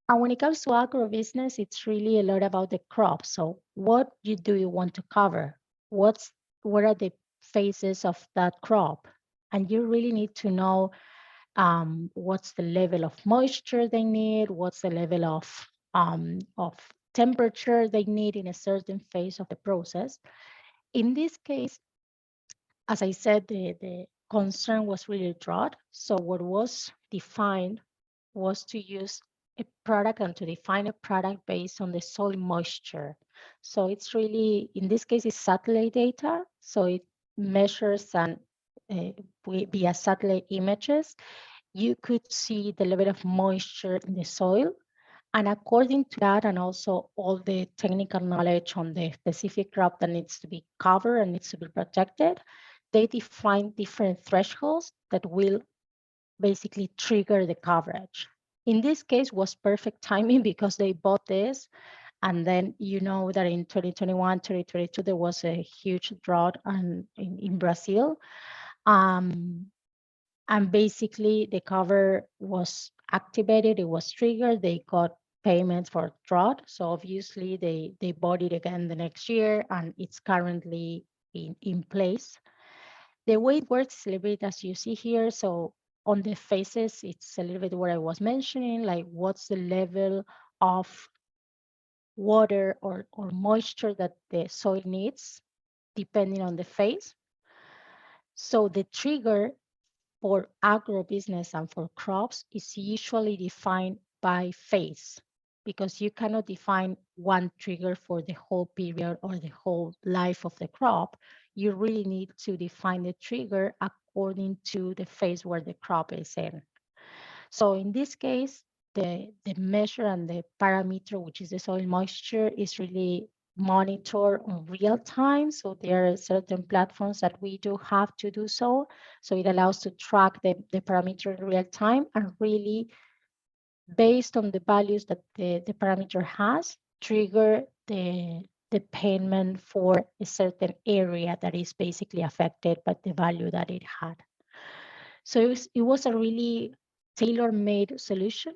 And when it comes to agribusiness, it's really a lot about the crop. So what do you want to cover? What are the phases of that crop? And you really need to know what's the level of moisture they need, what's the level of temperature they need in a certain phase of the process. In this case, as I said, the concern was really drought. So what was defined was to use a product and to define a product based on the soil moisture. So it's really, in this case, it's satellite data. So it measures and via satellite images, you could see the level of moisture in the soil. And according to that, and also all the technical knowledge on the specific crop that needs to be covered and needs to be protected, they define different thresholds that will basically trigger the coverage. In this case was perfect timing because they bought this. And then you know that in 2021, 2022, there was a huge drought in Brazil. And basically the cover was activated, it was triggered, they got payments for drought. So obviously they bought it again the next year and it's currently in place. The way it works is a little bit as you see here. So on the phases, it's a little bit what I was mentioning, like what's the level of water or moisture that the soil needs, depending on the phase. So the trigger for agribusiness and for crops is usually defined by phase because you cannot define one trigger for the whole period or the whole life of the crop. You really need to define the trigger according to the phase where the crop is in. So in this case, the measure and the parameter, which is the soil moisture, is really monitor on real time. So there are certain platforms that we do have to do so. So it allows to track the parameter in real time and really based on the values that the parameter has, trigger the payment for a certain area that is basically affected by the value that it had. So it was a really tailor-made solution.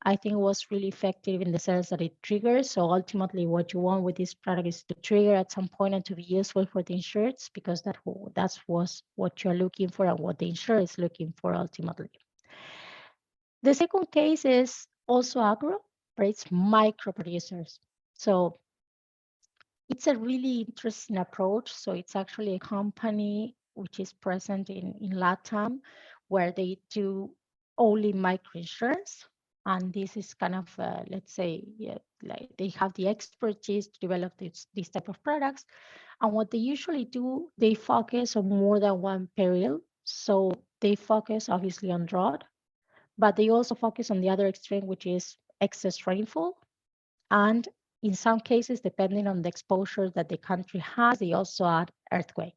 I think it was really effective in the sense that it triggers. So ultimately what you want with this product is to trigger at some point and to be useful for the insureds because that's was what you're looking for and what the insurer is looking for ultimately. The second case is also agro, but it's micro producers. So it's a really interesting approach. So it's actually a company which is present in LATAM where they do only microinsurance. And this is kind of, let's say, yeah, like they have the expertise to develop these type of products. And what they usually do, they focus on more than one peril. So they focus obviously on drought, but they also focus on the other extreme, which is excess rainfall. And in some cases, depending on the exposure that the country has, they also add earthquake.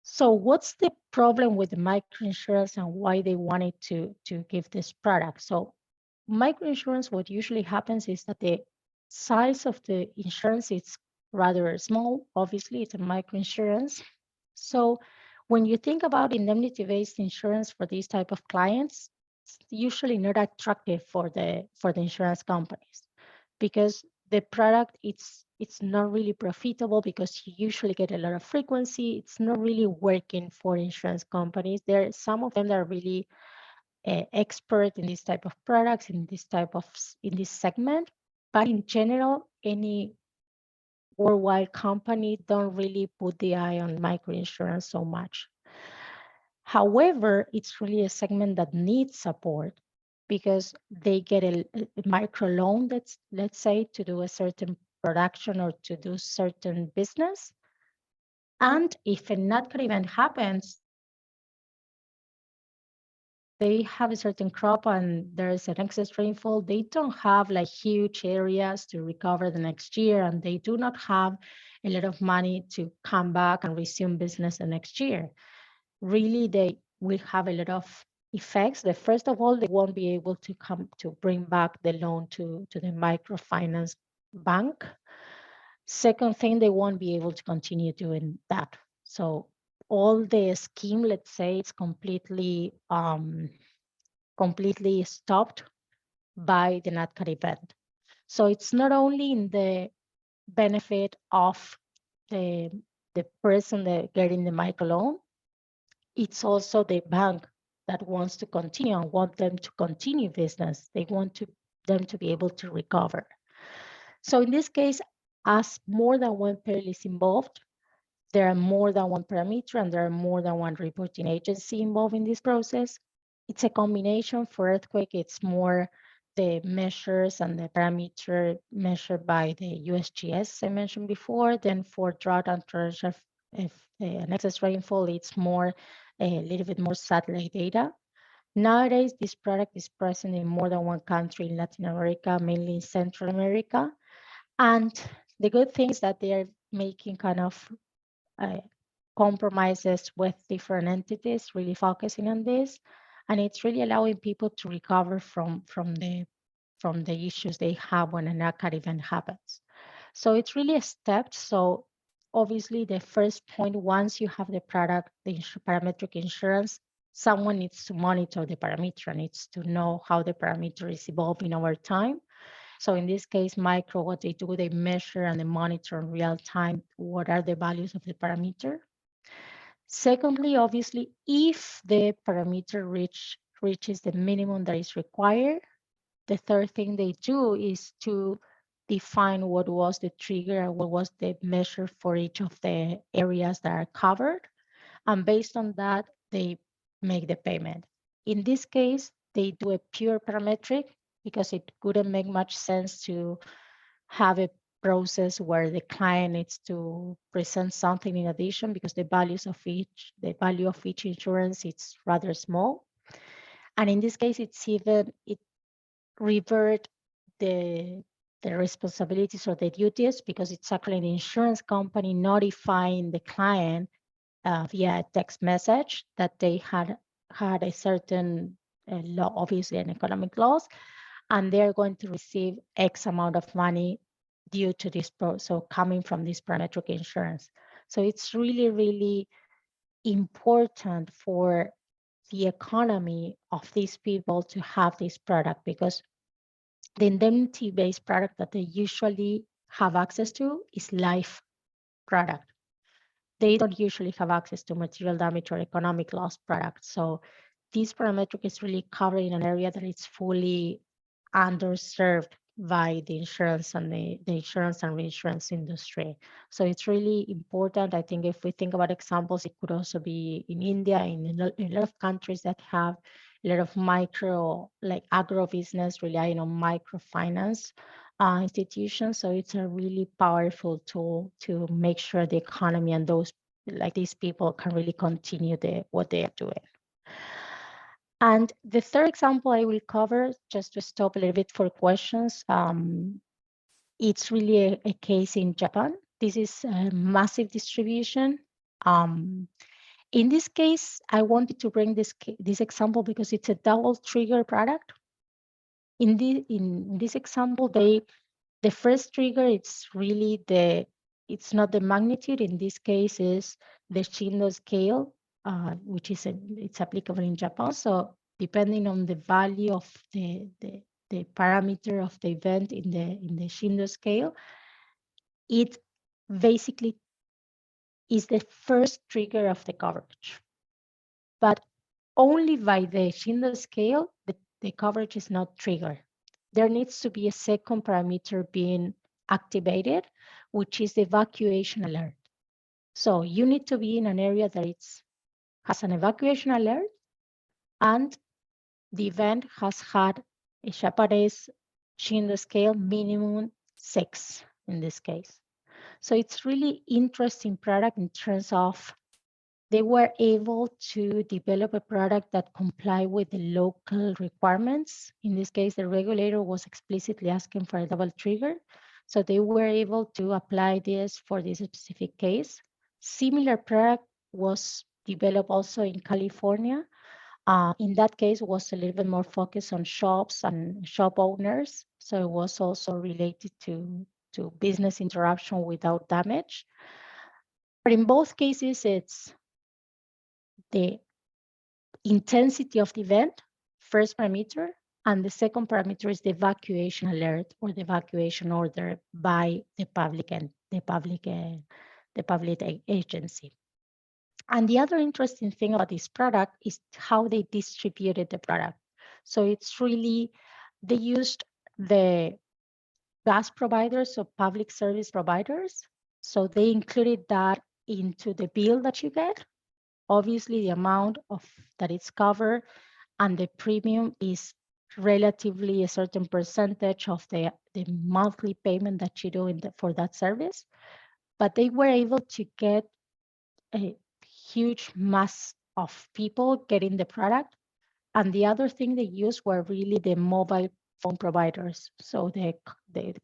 So what's the problem with the microinsurance and why they wanted to give this product? So microinsurance, what usually happens is that the size of the insurance is rather small. Obviously, it's a microinsurance. So when you think about indemnity-based insurance for these type of clients, it's usually not attractive for the insurance companies because the product it's not really profitable because you usually get a lot of frequency. It's not really working for insurance companies. There are some of them that are really expert in this type of products in this segment, but in general, any worldwide company don't really put the eye on microinsurance so much. However, it's really a segment that needs support because they get a micro loan, let's say, to do a certain production or to do certain business. And if a natural event happens, they have a certain crop and there is an excess rainfall, they don't have like huge areas to recover the next year, and they do not have a lot of money to come back and resume business the next year. Really, they will have a lot of effects. The first of all, they won't be able to come to bring back the loan to the microfinance bank. Second thing, they won't be able to continue doing that. So all the scheme, let's say, it's completely stopped by the NatCat event. So it's not only in the benefit of the person that getting the microloan, it's also the bank that wants to continue and want them to continue business. They want them to be able to recover. So in this case, as more than one peril is involved, there are more than one parameter and there are more than one reporting agency involved in this process. It's a combination. For earthquake, it's more the measures and the parameter measured by the USGS I mentioned before. Then for drought and torrential if an excess rainfall, it's more a little bit more satellite data. Nowadays, this product is present in more than one country in Latin America, mainly in Central America. And the good thing is that they are making kind of compromises with different entities, really focusing on this. And it's really allowing people to recover from the issues they have when a NACAT event happens. So it's really a step. So obviously the first point, once you have the product, the parametric insurance, someone needs to monitor the parameter, needs to know how the parameter is evolving over time. So in this case, Micro, what they do, they measure and they monitor in real time what are the values of the parameter. Secondly, obviously, if the parameter reaches the minimum that is required, the third thing they do is to define what was the trigger and what was the measure for each of the areas that are covered. And based on that, they make the payment. In this case, they do a pure parametric because it couldn't make much sense to have a process where the client needs to present something in addition because the value of each insurance, it's rather small. And in this case, it revert the the responsibilities or the duties, because it's actually an insurance company notifying the client via a text message that they had a certain law, obviously an economic loss, and they're going to receive X amount of money due to this, so coming from this parametric insurance. So it's really, really important for the economy of these people to have this product, because the indemnity-based product that they usually have access to is life product. They don't usually have access to material damage or economic loss products. So this parametric is really covering an area that is fully underserved by the insurance and the insurance and reinsurance industry. So it's really important. I think if we think about examples, it could also be in India, in a lot of countries that have a lot of micro, like agro-business relying on microfinance institutions. So it's a really powerful tool to make sure the economy and those, like these people, can really continue what they are doing. And the third example I will cover, just to stop a little bit for questions, it's really a case in Japan. This is a massive distribution. In this case, I wanted to bring this example because it's a double trigger product. In this example, the first trigger, it's really it's not the magnitude. In this case, is the Shindo scale, which is it's applicable in Japan. So depending on the value of the parameter of the event in the Shindo scale, it basically is the first trigger of the coverage. But only by the Shindo scale, the coverage is not triggered. There needs to be a second parameter being activated, which is the evacuation alert. So you need to be in an area that has an evacuation alert, and the event has had a Japanese Shindo scale minimum 6 in this case. So it's really interesting product in terms of they were able to develop a product that comply with the local requirements. In this case, the regulator was explicitly asking for a double trigger. So they were able to apply this for this specific case. Similar product was developed also in California. In that case, it was a little bit more focused on shops and shop owners. So it was also related to business interruption without damage. But in both cases, it's the intensity of the event, first parameter, and the second parameter is the evacuation alert or the evacuation order by the public agency. And the other interesting thing about this product is how they distributed the product. So it's really, they used the gas providers, so public service providers. So they included that into the bill that you get. Obviously, the amount that it's covered and the premium is relatively a certain percentage of the monthly payment that you do for that service. But they were able to get a huge mass of people getting the product. And the other thing they used were really the mobile phone providers. So the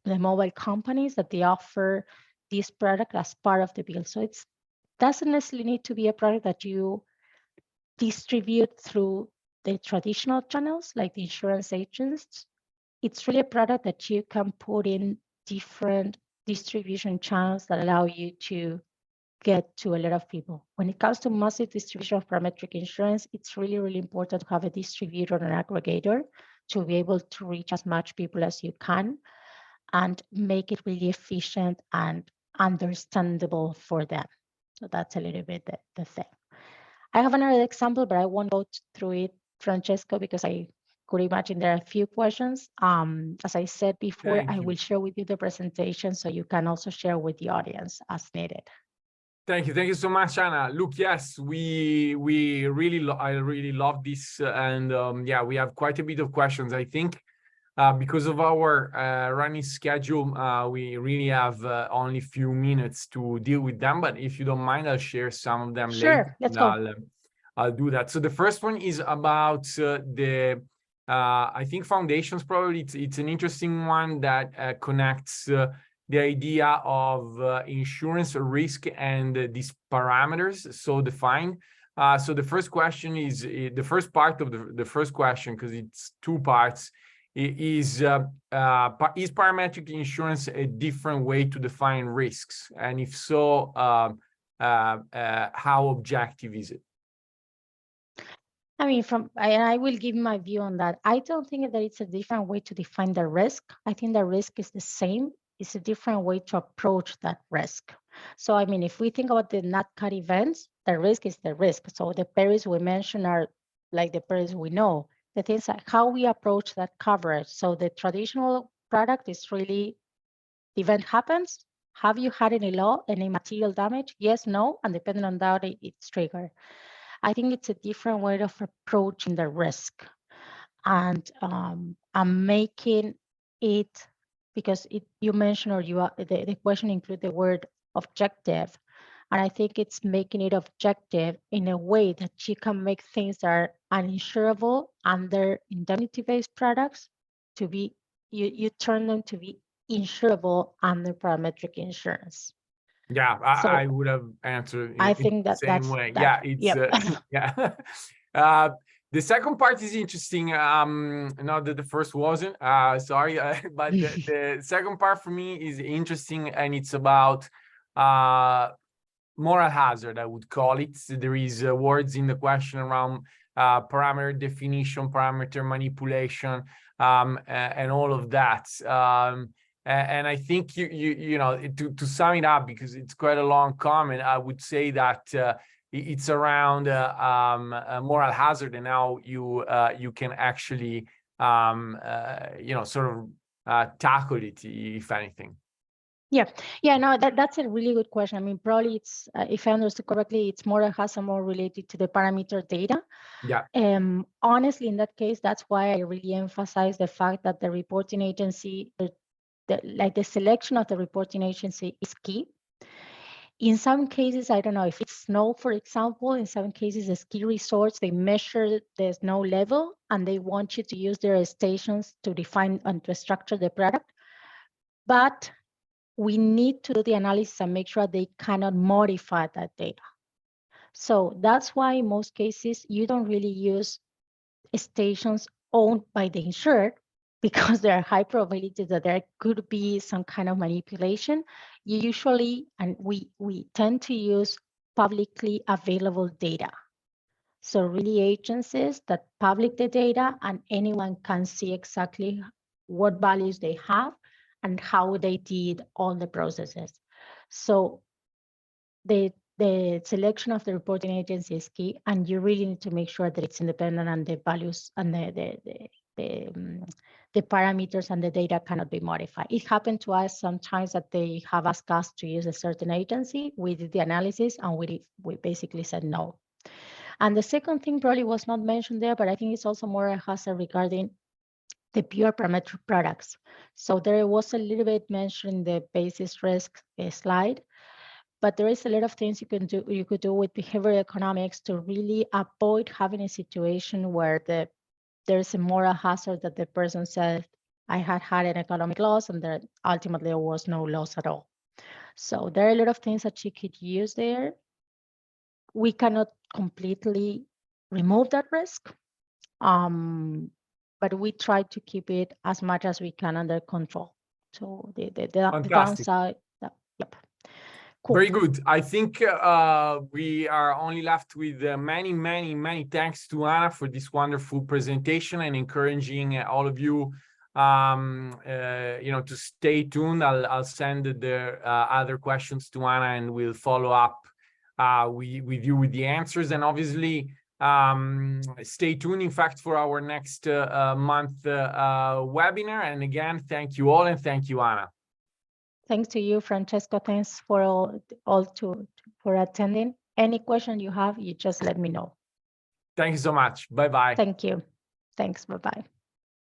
mobile companies that they offer this product as part of the bill. So it doesn't necessarily need to be a product that you distribute through the traditional channels like the insurance agents. It's really a product that you can put in different distribution channels that allow you to get to a lot of people. When it comes to massive distribution of parametric insurance, it's really, really important to have a distributor and an aggregator to be able to reach as much people as you can and make it really efficient and understandable for them. So that's a little bit the thing. I have another example, but I won't go through it, Francesco, because I could imagine there are a few questions. As I said before, I will share with you the presentation so you can also share with the audience as needed. Thank you so much, Anna. Look, yes, I really love this, and yeah, we have quite a bit of questions. I think because of our running schedule, we really have only a few minutes to deal with them. But if you don't mind, I'll share some of them later. Sure, let's go. I'll do that. So the first one is about the I think foundations probably it's an interesting one that connects the idea of insurance risk and these parameters so defined. So the first question is the first part of the first question, because it's two parts, is parametric insurance a different way to define risks? And if so, how objective is it? I mean, I will give my view on that. I don't think that it's a different way to define the risk. I think the risk is the same. It's a different way to approach that risk. So, I mean, if we think about the nat cat events, the risk is the risk. So the perils we mentioned are like the perils we know. The things like how we approach that coverage. So the traditional product is really, the event happens. Have you had any material damage? Yes, no, and depending on that, it's triggered. I think it's a different way of approaching the risk, and I'm making it, because you mentioned, or the question include the word objective, and I think it's making it objective in a way that you can make things that are uninsurable under indemnity-based products to be, you turn them to be insurable under parametric insurance. Yeah, I would have answered I in think the that same way. that, Yeah, it's yep. yeah. The second part is interesting. Not that the first wasn't. Sorry, but the second part for me is interesting, and it's about moral hazard, I would call it. So there is words in the question around parameter definition, parameter manipulation, and all of that. And I think you know, to sum it up, because it's quite a long comment, I would say that it's around moral hazard, and how you can actually you know, sort of tackle it, if anything. Yeah, no, that's a really good question. I mean, probably it's, if I understood correctly, it's moral hazard more related to the parameter data. Yeah. Honestly, in that case, that's why I really emphasize the fact that the reporting agency, the selection of the reporting agency is key. In some cases, I don't know, if it's snow, for example, in some cases, the ski resorts, they measure the snow level and they want you to use their stations to define and to structure the product. But we need to do the analysis and make sure they cannot modify that data. So that's why in most cases, you don't really use stations owned by the insured, because there are high probabilities that there could be some kind of manipulation. You usually, and we tend to use publicly available data. So really agencies that publish the data and anyone can see exactly what values they have and how they did all the processes. So the selection of the reporting agency is key, and you really need to make sure that it's independent and the values and the parameters and the data cannot be modified. It happened to us sometimes that they have asked us to use a certain agency. We did the analysis and we basically said no. And the second thing probably was not mentioned there, but I think it's also more a hazard regarding the pure parametric products. So there was a little bit mentioned in the basis risk slide, but there is a lot of things you could do with behavioral economics to really avoid having a situation where there's a moral hazard that the person said, I had an economic loss, and there ultimately there was no loss at all. So there are a lot of things that you could use there. We cannot completely remove that risk, but we try to keep it as much as we can under control. So the downside, yep. Cool. Very good. I think we are only left with many thanks to Anna for this wonderful presentation, and encouraging all of you, you know, to stay tuned. I'll send the other questions to Anna, and we'll follow up with you with the answers. And obviously, stay tuned, in fact, for our next month webinar. And again, thank you all, and thank you, Anna. Thanks to you, Francesco. Thanks for for attending. Any question you have, you just let me know. Thank you so much. Bye-bye. Thank you. Thanks. Bye-bye.